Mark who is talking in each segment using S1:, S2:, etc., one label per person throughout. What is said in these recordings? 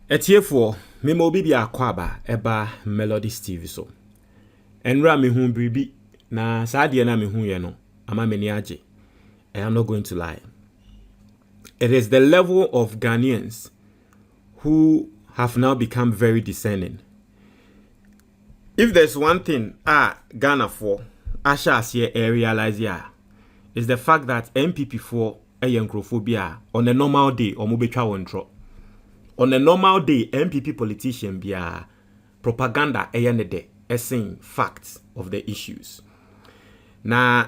S1: Etiefo, me mo bibi akwaba eba MELODIES TV so. Enra me hu bribi na saade na me hu ye no ama me ni age. I am not going to lie. It is the level of Ghanaians who have now become very discerning. If there's one thing Ghana for Asha here realize is the fact that MPP for Nkrumah on a normal day or mobetwa wontra. On a normal day, MPP politician be propaganda saying facts of the issues. Na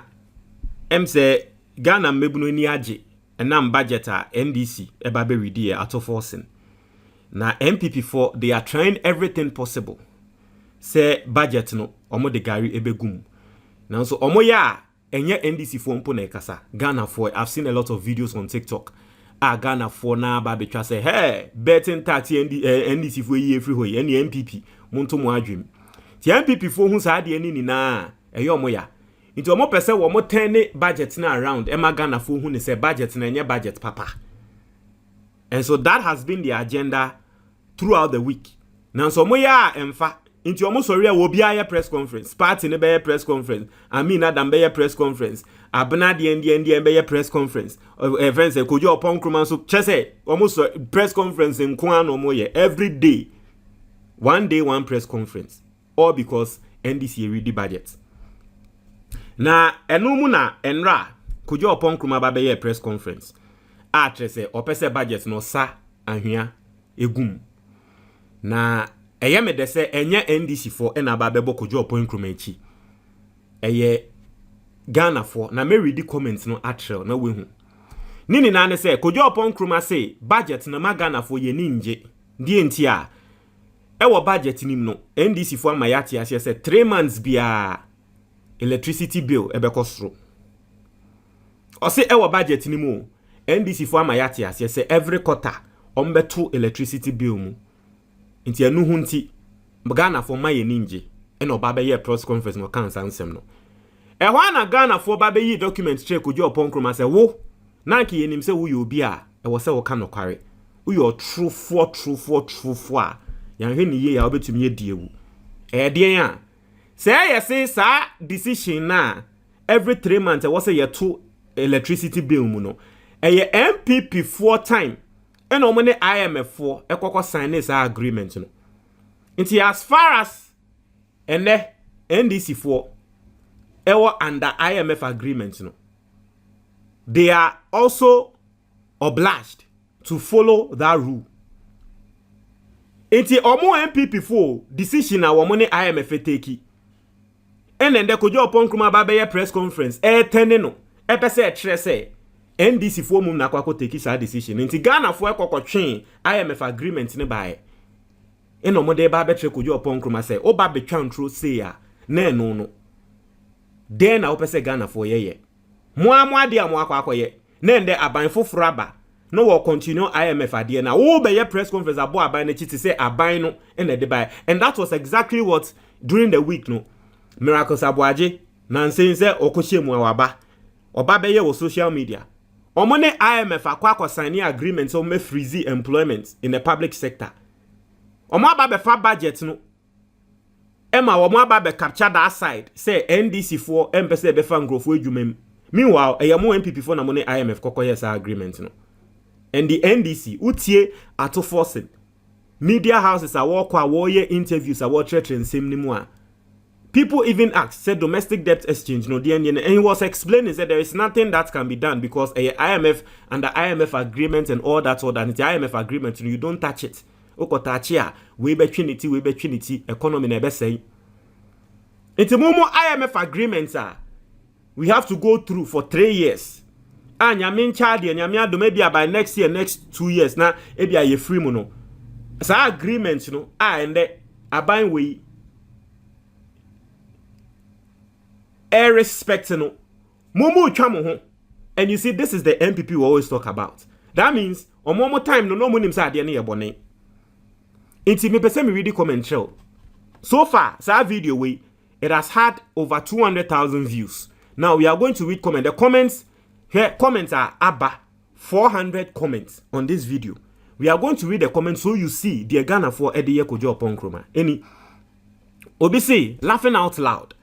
S1: say Ghana mebuno ni age and budget NDC ebabe redi ato forcing. Na MPP for they are trying everything possible. Say budget no omo de gari ebegum. Now so omo ya enye NDC for mpo na ekasa. Ghana for I've seen a lot of videos on TikTok. Ghana for na ba betwa say hey betting tax NDC for ye free hoy any MPP monto mo adwem. Ti MPP for hu sa de ni na eyo omo ya. Nti omo pese wo mo turn budget na around ema Ghana for hu ne say budget na enye budget papa. And so that has been the agenda throughout the week. Now so omo ya emfa nti omo sori a wo bia press conference, party ne be press conference, Amina Adam be press conference, Abna the be press conference. Friends say Kojo Oppong Nkrumah so chese almost press conference in Kwan omo ye every day. One day one press conference. All because NDC read the budget. Na enu na enra Kojo Oppong Nkrumah ba be press conference. Chese opese budget no sa ahwia egum. Na eye me de se enye NDC for ena ba bebo Kojo Oppong Nkrumah echi. Eye Ghana for na me read the comments no atrel na we hu. Nini na ne se Kojo Oppong Nkrumah say budget na ma Ghana for ye ninje. Die nti a ewo budget nim no NDC for amayati ase se 3 months bia electricity bill ebekosro. O se ewo budget nim o NDC for amayati ase se every quarter ombeto electricity bill mu. Nti anu hu nti Ghana for ma ye ninje eno ba be ye press conference no kan sansem no. Ehwa na Ghana for ba be yi document check Kojo Oppong Nkrumah say wo na nki yenim say wo ye obi a e wo say wo ka no kware wo ye true for a yan hwe ni ye ya obetumi ye diewu den a say say sa decision na every 3 months e wo say ye to electricity bill mu no ye MPP 4 time and omo ne IMF for ekoko sign this agreement no nti as far as NDC for ewo under IMF agreement no they are also obliged to follow that rule. Enti omo MPP for decision na womo ne IMF take and then the Kojo Oppong Nkrumah ba be press conference tene no pese kire say NDC for mum na kwako take sa decision. Enti Ghana for ekokotwen IMF agreement ne bae eno mo de ba be tre Kojo Oppong Nkrumah say o ba betwa ntro say ya na no then na opese Ghana for ye mo ade amo akwakoye na nde aban foforo aba no will continue IMF ade na wo be ye press conference abo aban na chiti say aban no na de bai. And that was exactly what during the week no Miracles Abuaje na say okohye mu awaba oba be ye wo social media omo ne IMF akwa sign agreement so me freeze employment in the public sector omo aba be fa budget no Emma womo aba be capture that side say NDC for empese be fa ngrofo adwumam. Meanwhile mo MPP for na mo ne IMF kokoye sa agreement no. And the NDC utie ato forcing media houses are walk warrior interviews are watch nsem nimu a people even asked said domestic debt exchange no the and he was explaining said there is nothing that can be done because IMF and the IMF agreement and all that and the IMF agreement you don't touch it. Okotachia we be trinity economy na be say enti momo IMF agreements we have to go through for 3 years nyame ncha de nyame adom bia by next 2 years na e bia ye free mu no sa agreement no ende aban we respect no momo twa mo ho. And you see this is the MPP we always talk about. That means omo time no mo nim sa ade na ye bone. Inti me pese me read the comment show. So far, sa video way it has had over 200,000 views. Now we are going to read comment. The comments here, comments are about 400 comments on this video. We are going to read the comments so you see the Ghana for Ediye Kojo Oppong Nkrumah. Any Obisi laughing out loud.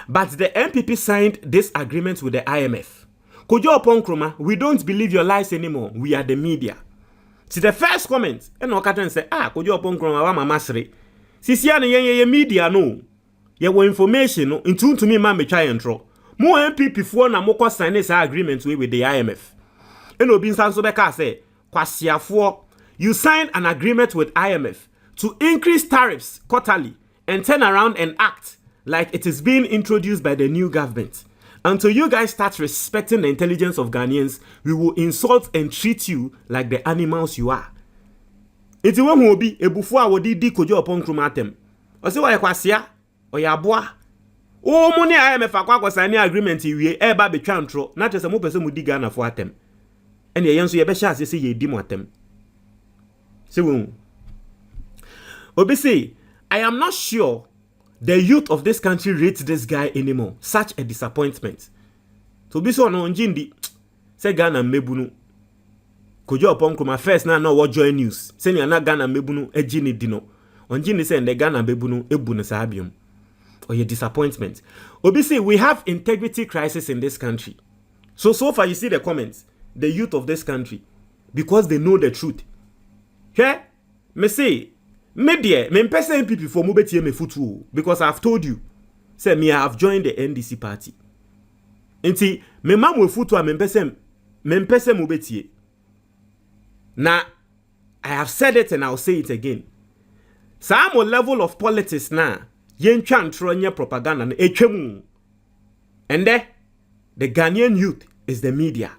S1: But the MPP signed this agreement with the IMF. Kojo Oppong Nkrumah, we don't believe your lies anymore. We are the media. See the first comment, and Okatan say, Kojo Oppong Nkrumah wa mama sre. Sisiane ye media no. Ye wo information no into to me ma me try intro. Mo MPP for na mo sign this agreement with the IMF. And obi nsan so beka say, kwasiafo, you signed an agreement with IMF to increase tariffs quarterly and turn around and act like it is being introduced by the new government. Until you guys start respecting the intelligence of Ghanaians, we will insult and treat you like the animals you are. Iti we hu obi ebufu a wodi di Kojo Oppong Nkrumah atem. O se wa kwasia, o ya boa. O mo ne IMF akwa sign agreement wie e ba betwa ntro, na tese mo pese mo di Ghana fo atem. Ene ye nso ye be sha ase se ye di mo atem. Se wo. Obi say, I am not sure the youth of this country rate this guy anymore. Such a disappointment. To be so no njindi say Ghana mebunu. Kojo Oppong Nkrumah first na what join news. Say na Ghana mebunu ejini dino. Onjini say the Ghana mebunu ebu na sabium. Or your disappointment. Obi say we have integrity crisis in this country. So far you see the comments. The youth of this country, because they know the truth. Okay? Me say, me dear, me mpese MPP for mo betie me futu because I've told you. Say me I have joined the NDC party. Enti me mam we futu a me mpese mo betie. Now I have said it and I'll say it again. Some level of politics na yen twa ntro nye propaganda na etwemu. And there the Ghanaian youth is the media.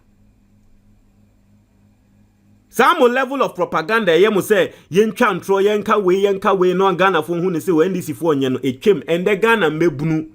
S1: Some level of propaganda yemu say yen chantro yenka we no Ghana fo hu ne say we NDC fo onye no etwem ende Ghana mebunu.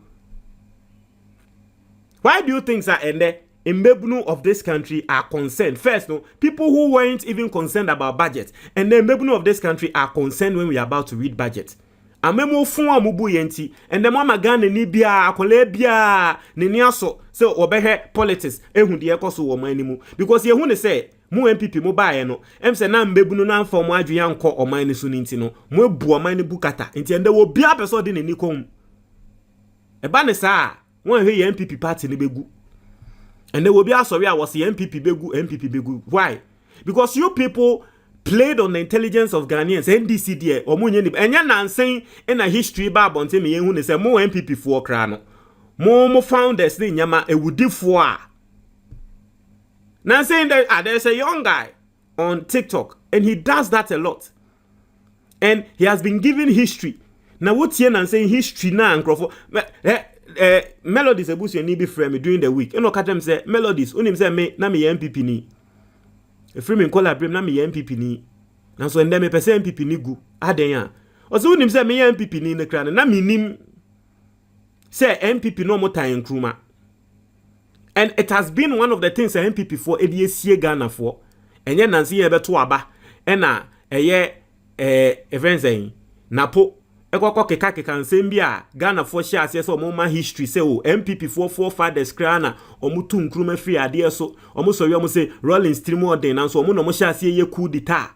S1: Why do you think that ende mebunu of this country are concerned? First, no, people who weren't even concerned about budget, and then mebunu of this country are concerned when we are about to read budget. Amemo fun amubu yenti and the mama Ghana ni bia akole bia ne ni aso say obehe politics ehun de ekoso wo man ni mu because ye hu ne say mu MPP mo baaye no em se na mbebunu na mfa mo adwe yanko oman ni so ni nti no mo ebu oman ni bukata nti ende wo bia person de ni kom e ba ne sa won hwe ye MPP party ni begu ende wo bia sorry a was MPP begu why? Because you people played on the intelligence of Ghanaians. NDC there omunye ni enya nansen in a history ba bonte me yehu ne se mo MPP for kra no mo founders ni nyama ewudifo a. Now saying that there's a young guy on TikTok and he does that a lot. And he has been given history. Now what here and saying history na nkrofo melodies ebusu ni be frame during the week. Eno katem say melodies unim say me na me MPP ni. E frame in collaborate na me MPP ni. Na so ende me pese MPP ni gu aden ya. O so unim say me MPP ni ne kra na me nim say MPP no mo tan Nkrumah. And it has been one of the things that MPP for EDC Ghana for. And yet Nancy Ebeto Aba. And events Napo. Ekoko keka kan sembia Ghana for share say so moma history say o MPP for forefathers krana omutu Nkrumah free ade so omo sori omo say rolling stream order na so omo no mo share say ye coup d'etat.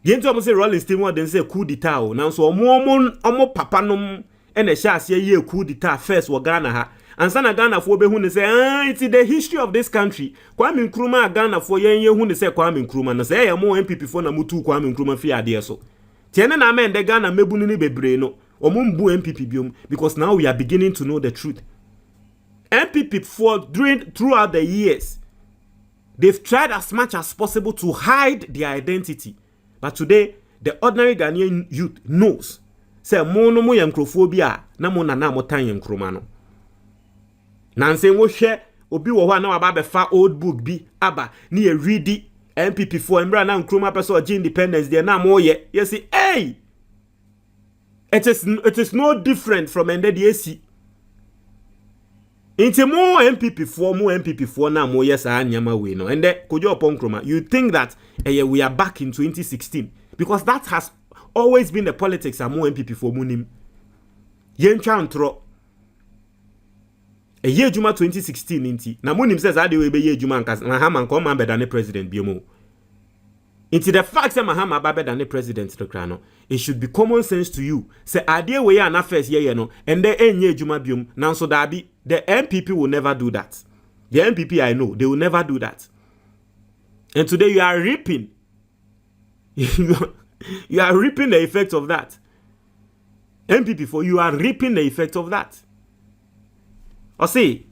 S1: Yento omo say rolling stream order say coup d'etat o na so omo papa nom ene share say ye coup d'etat first wo Ghana ha. And sana Ghana for be who ne say it's the history of this country. Kwame Nkrumah Ghana for yen who ne say Kwame Nkrumah na say mo MPP for na mutu Kwame Nkrumah fi ade so. Tiene na men de Ghana mebunu ni bebre no. Omumbu MPP biom because now we are beginning to know the truth. MPP for throughout the years they've tried as much as possible to hide their identity. But today the ordinary Ghanaian youth knows say mo no mo yankrofobia na mo na mo tan Nkrumah no. Nansen wo hwe obi wo ho na waba be fa old book bi aba na ye read MPP for Emra na Nkrumah person independence there na mo ye say hey it is no different from ende the AC Inti mo MPP for na mo yes anyama we no and Kojo Oppong Nkrumah you think that we are back in 2016 because that has always been the politics of mo MPP for munim yentwa ntro a year Juma 2016 inti na munim says ade we be year Juma nkas Mahama nko man bedane president biemo Into the fact that Mahama better than the president to Krano, it should be common sense to you. Say idea we are not first year, and then any Juma bium, now so that be the MPP will never do that. The MPP I know, they will never do that. And today you are reaping. You are reaping the effect of that. MPP for you are reaping the effect of that. Or see,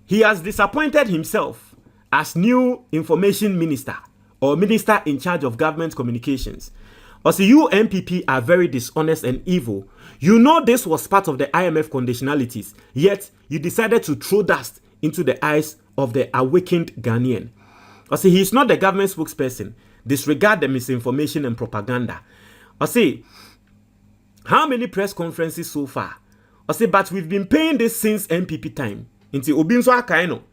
S1: he has disappointed himself as new information minister or minister in charge of government communications. Or see, you MPP are very dishonest and evil. You know this was part of the IMF conditionalities, yet you decided to throw dust into the eyes of the awakened Ghanaian. Or see, he is not the government spokesperson. Disregard the misinformation and propaganda. Or see, how many press conferences so far? Or say, but we've been paying this since MPP time. Into Obinso Akaino.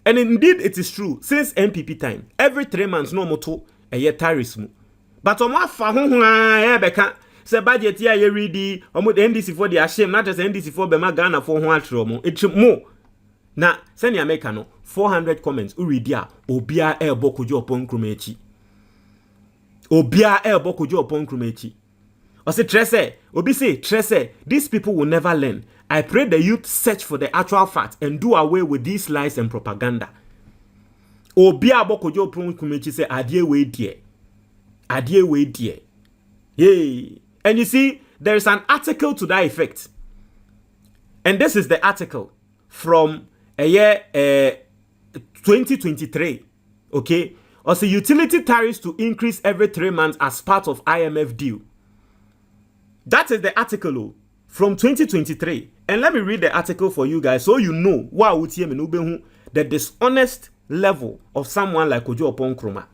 S1: And indeed, it is true. Since MPP time, every 3 months, no moto, a year tariffs. But on what for beka say budget here you ready, omo the NDC for the shame, not just NDC for Bema Ghana for one tromo. It's more. Na send your America no 400 comments. Uridia Obia elbow Kojo Oppong Nkrumah. Obia elbow Kojo Oppong Nkrumah. Or say Trese, Obi say Trese, these people will never learn. I pray the youth search for the actual facts and do away with these lies and propaganda. Obia elbow Kojo Oppong Nkrumah say adie we die. Adie we die. Yay. And you see, there is an article to that effect. And this is the article from a year 2023. Okay? Also, utility tariffs to increase every 3 months as part of IMF deal. That is the article from 2023. And let me read the article for you guys so you know the dishonest level of someone like Kojo Oppong Nkrumah.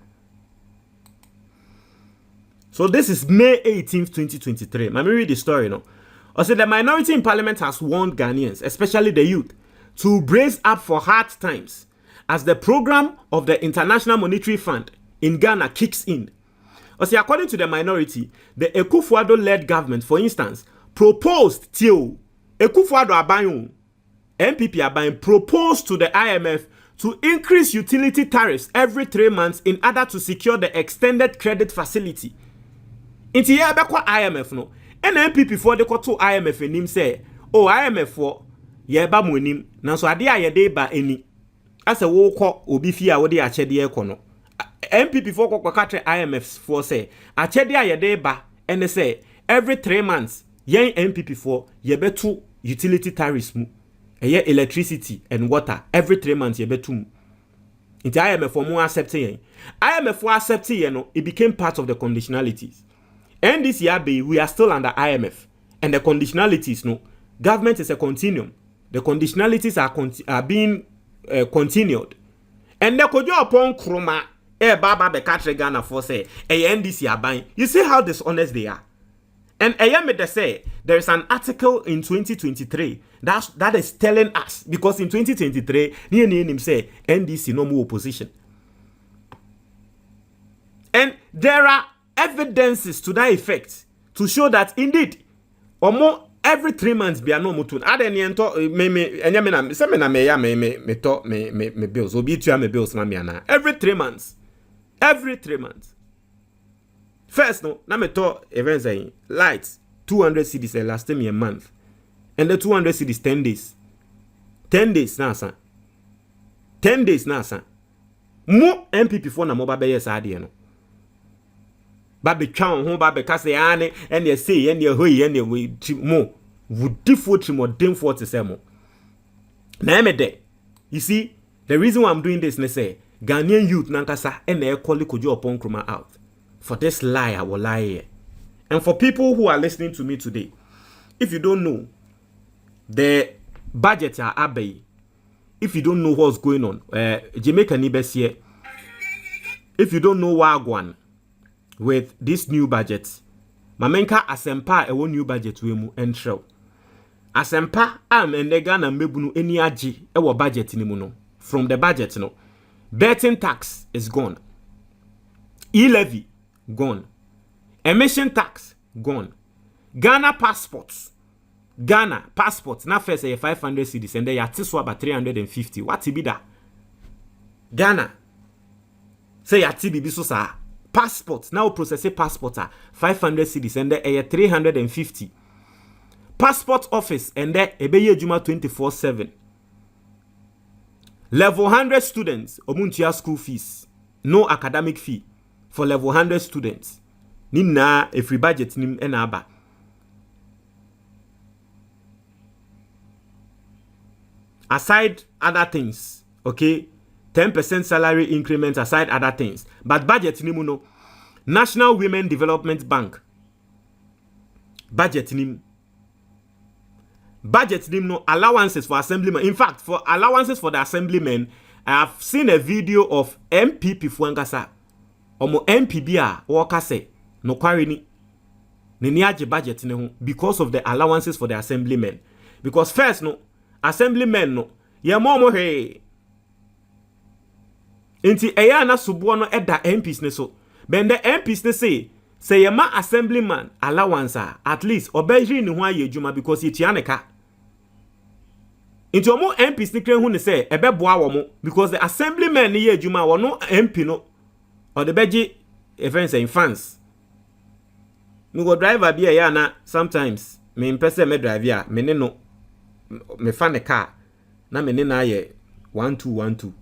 S1: So this is May 18th, 2023. Let me read the story now. Also, the minority in parliament has warned Ghanaians, especially the youth, to brace up for hard times as the program of the International Monetary Fund in Ghana kicks in. Also, according to the minority, the Akufo-Addo-led government, for instance, proposed till Akufo-Addo Abayon, MPP Abayon, proposed to the IMF to increase utility tariffs every 3 months in order to secure the extended credit facility. Inti ye abekwa IMF no ena MPP for de to IMF enim say oh IMF for ye ba mo enim nanso ade a ye de ba eni ase wo kọ obi fi a wo de achede ye kọ no MPP for kọ ka IMF for say achede a ye de ba ene say every 3 months yen MPP for ye betu utility tariffs mu eye electricity and water every 3 months ye betu mu inti IMF for mo accepting yen IMF for accepting yen no it became part of the conditionalities. And this year, we are still under IMF. And the conditionalities, no. Government is a continuum. The conditionalities are being continued. And the Kojo Oppong Nkrumah, Baba Bekatre Ghana for say, NDC are buying. You see how dishonest they are. And they say, there is an article in 2023 that is telling us, because in 2023, him say, NDC no more opposition. And there are evidences to that effect to show that indeed or more every 3 months be no mutun adeni ento me bills obi tua me bills mami ana every 3 months first no na me to even saying lights 200 cedis last me a month and the 200 cedis 10 days na san 10 days na san mo MPP for na mo ba be yes ade no Baby chow home baby kase ane and you say and you hoy and you mo would default more dim for to say mo. Na me de. You see, the reason why I'm doing this ne say Ghanaian youth nankasa and they call Kojo Oppong Nkrumah out for this lie I will lie here. And for people who are listening to me today, if you don't know the budget are abbey, if you don't know what's going on, Jamaica nibes here, if you don't know Wagwan with this new budget, Mamenka asempa ewo new budget we mu entrel. Asempa am ende Ghana mebunu eni agi ewo budget ni mu no. From the budget no, betting tax is gone. E-levy gone. Emission tax gone. Ghana passports na first 500 cedis and they are tiswa about 350. What be that? Ghana say ya tibi so sa passport now process passport 500 cedis and there 350 passport office and there ebeye juma 24/7 level 100 students omuntia school fees no academic fee for level 100 students nina a free budget nim enaba aside other things, okay, 10% salary increment aside other things, but budget nimu no National Women Development Bank budget nim no allowances for assemblymen. In fact, for allowances for the assemblymen, I have seen a video of MPP Fuangasa omo MPB a waka say no kware ni niaje budget ne ho because of the allowances for the assemblymen. Because first no assemblymen no ye mo he enti eya na subo no eda MPs ne so ben the MPs ne say ye ma assemblyman allowance at least obehiri ni ho aye adwuma because ye tia ne ka enti omo MPs ne kran hu ne say ebeboa wo mo because the assemblyman ne ye adwuma wo no MP no or the beji e friends in fans me go driver bi eya na sometimes me mpese me drive ya me ne no me fa ne car na me ne na ye 1212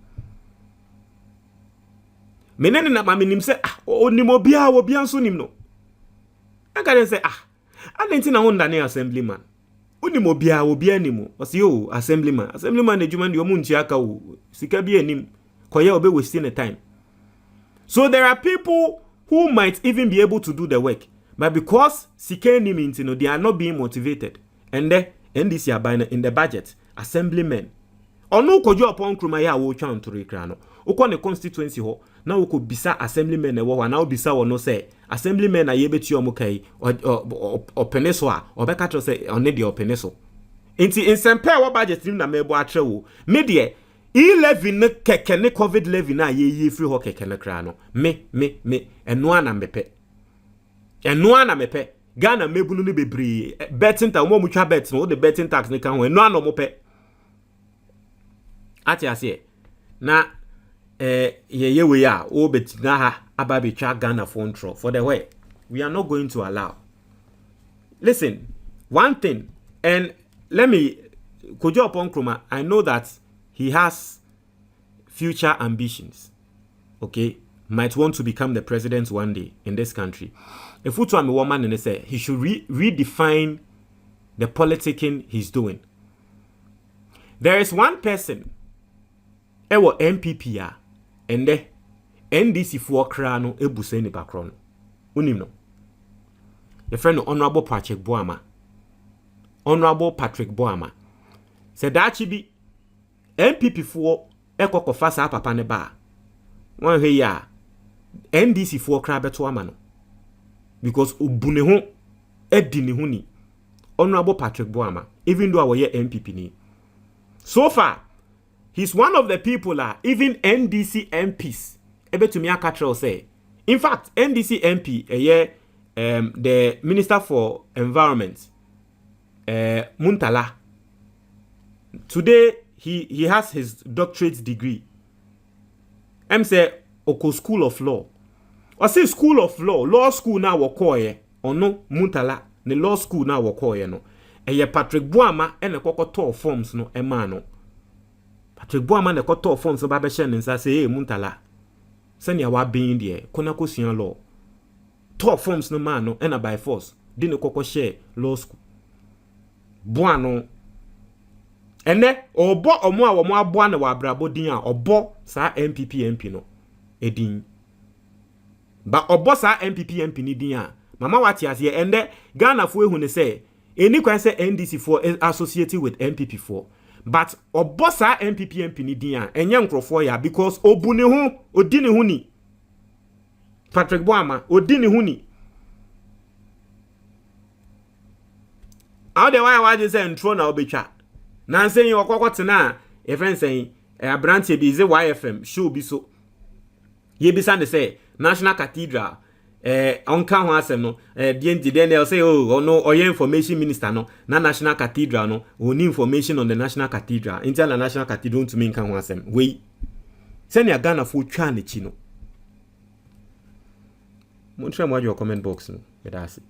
S1: me ne na ma me nim se onim obia wo bia nso nim no aka den se adenti na honda ne assemblyman onim obia wo bia nim o se yo assemblyman adwuma ndi omu ntia aka wo sika bia nim koye obe wasting the time. So there are people who might even be able to do the work, but because sika nim intino they are not being motivated. And then NDC are buying in the budget assemblymen ono Kojo Oppong Nkrumah ya wo twa ntoro kra no ukọ ne constituency ho na wo ko bisa assemblymen e wo ho na wo bisa wo no say assemblymen na ye beti omo kai openeso a obeka tro say on the openeso enti insempe wo budget nim na mebo atre wo me de 11 ne keke ne covid levy na ye free ho keke ne kra no me eno ana mepe Ghana mebulu ni bebre betting tax mo mutwa bet no the betting tax ne kan ho eno ana mo pe ati ase na ye we ya o betina ha ababe twa Ghana phone tro for the way we are not going to allow. Listen, one thing, and let me Kojo Oppong Nkrumah, I know that he has future ambitions, okay, might want to become the president one day in this country. If you am a woman and they say he should redefine the politicking he's doing. There is one person ewo MPP and the NDC for krano ebuse ni background. Unim no. Your friend Honorable Patrick Boama. Said that she be MPP for ekoko fasa papa ne ba. One he ya NDC for krabe to amano. Because ubune ho edi ni ho ni. Honorable Patrick Boama, even though I were MPP ni. So far, he's one of the people even NDC MPs ebe to me akatra say. In fact, NDC MP the Minister for Environment Muntala. Today he has his doctorate degree. Say Oko School of Law. Or say School of Law school now wakoye or no Muntala the law school now wakoye no. Patrick Boama and a cocoto forms no emano. Patrick Boama ne koto forms so babeshen nsa say Muntala. Send ya wa being there konako sian law. Top forms no man no and by force didn't koko share law school. Boano ene obo omo a wo mo aboa na wa brabo din a obo sa MPP MP no edin ba obo sa MPP MP ni din a mama wati ase ende Ghana fo ehu ne say eni kwan say NDC for associated with MPP for but obo sa MPP MP ni din a enye nkrofo ya because obu ne ho odi ne ho ni Patrick Boama odi ne ho ni how the why just say ntro na obetwa na say you okokotena e friend say abrantie bi ze YFM show bi so ye bi san say National Cathedral onka ho asem no DND then say oh no oye information minister no na National Cathedral no oni information on the National Cathedral National Cathedral to me nka ho asem we send ya Ghana for twa na chi no Montre mo your comment box no. Medasi.